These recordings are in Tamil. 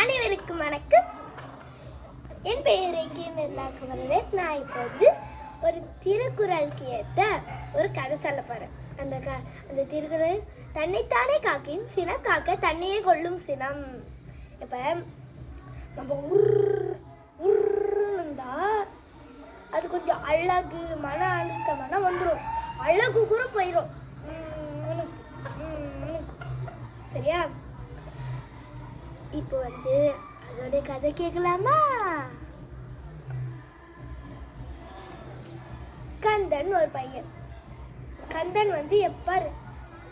அனைவருக்கும் வணக்கம். என் பெயர் எங்கே நான் இப்போ ஒரு திருக்குறளுக்கு ஏற்ற ஒரு கதை சொல்ல போகிறேன். அந்த திருக்குறள் தன்னைத்தானே காக்கின் சினம் காக்க தன்னையே கொள்ளும் சினம். இப்போ நம்ம இருந்தா அது கொஞ்சம் அழகு மன அழுத்தமான வந்துடும், அழகு கூட போயிடும். சரியா? இப்போ அதோட கதை கேட்கலாமா? கந்தன் ஒரு பையன். கந்தன் எப்ப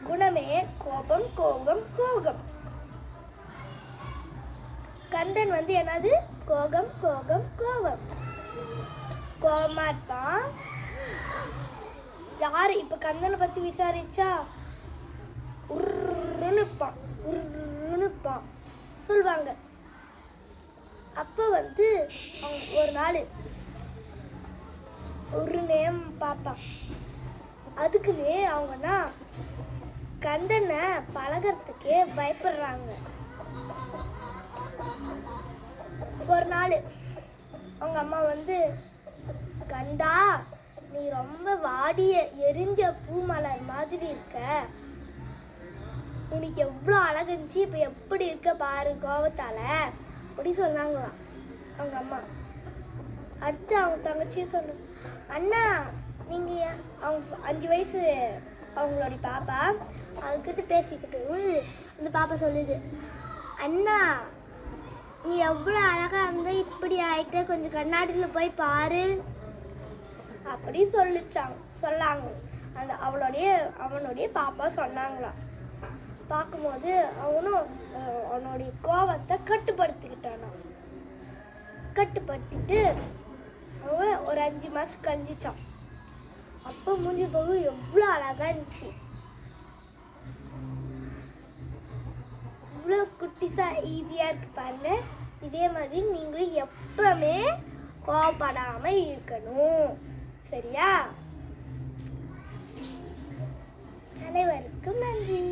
குணமே கோபம் கோபம் கோபம். கந்தன் என்னது? கோபம் கோபம் கோபம். கோபமா இருப்பான். யாரு இப்ப கந்தனை பத்தி விசாரிச்சா உருப்பான் சொல்லுவாங்க. அப்ப ஒரு நாள் ஒரு நேம் பாப்பான். அதுக்குன்னே அவங்கன்னா கந்தனை பழகிறதுக்கே பயப்படுறாங்க. ஒரு நாள் அவங்க அம்மா கந்தா, நீ ரொம்ப வாடிய எரிஞ்ச பூமலர் மாதிரி இருக்க, உனக்கு எவ்வளோ அழகு இருந்துச்சு, இப்போ எப்படி இருக்க பாரு கோபத்தால அப்படி சொன்னாங்களாம் அவங்க அம்மா. அடுத்து அவங்க தங்கச்சியும் சொன்னாங்க, அண்ணா நீங்கள் அவங்க 5 வயசு அவங்களுடைய பாப்பா அதுக்கிட்ட பேசிக்கிட்டு அந்த பாப்பா சொல்லுது, அண்ணா நீ எவ்வளோ அழகா இருந்தா இப்படி ஆயிட்ட, கொஞ்சம் கண்ணாடியில் போய் பாரு அப்படி சொல்லாங்க. அவனுடைய பாப்பா சொன்னாங்களாம். பார்க்கும்போது அவனுடைய கோபத்தை கட்டுப்படுத்திட்டு அவன் ஒரு 5 மாதம் கழிஞ்சிச்சான். அப்போ மூஞ்சி போக எவ்வளோ அழகா இருந்துச்சு. இவ்வளோ குட்டிஸா ஈஸியாக இருக்கு பாருங்க. இதே மாதிரி நீங்களும் எப்பவுமே கோபப்படாம இருக்கணும். சரியா? அனைவருக்கும் நன்றி.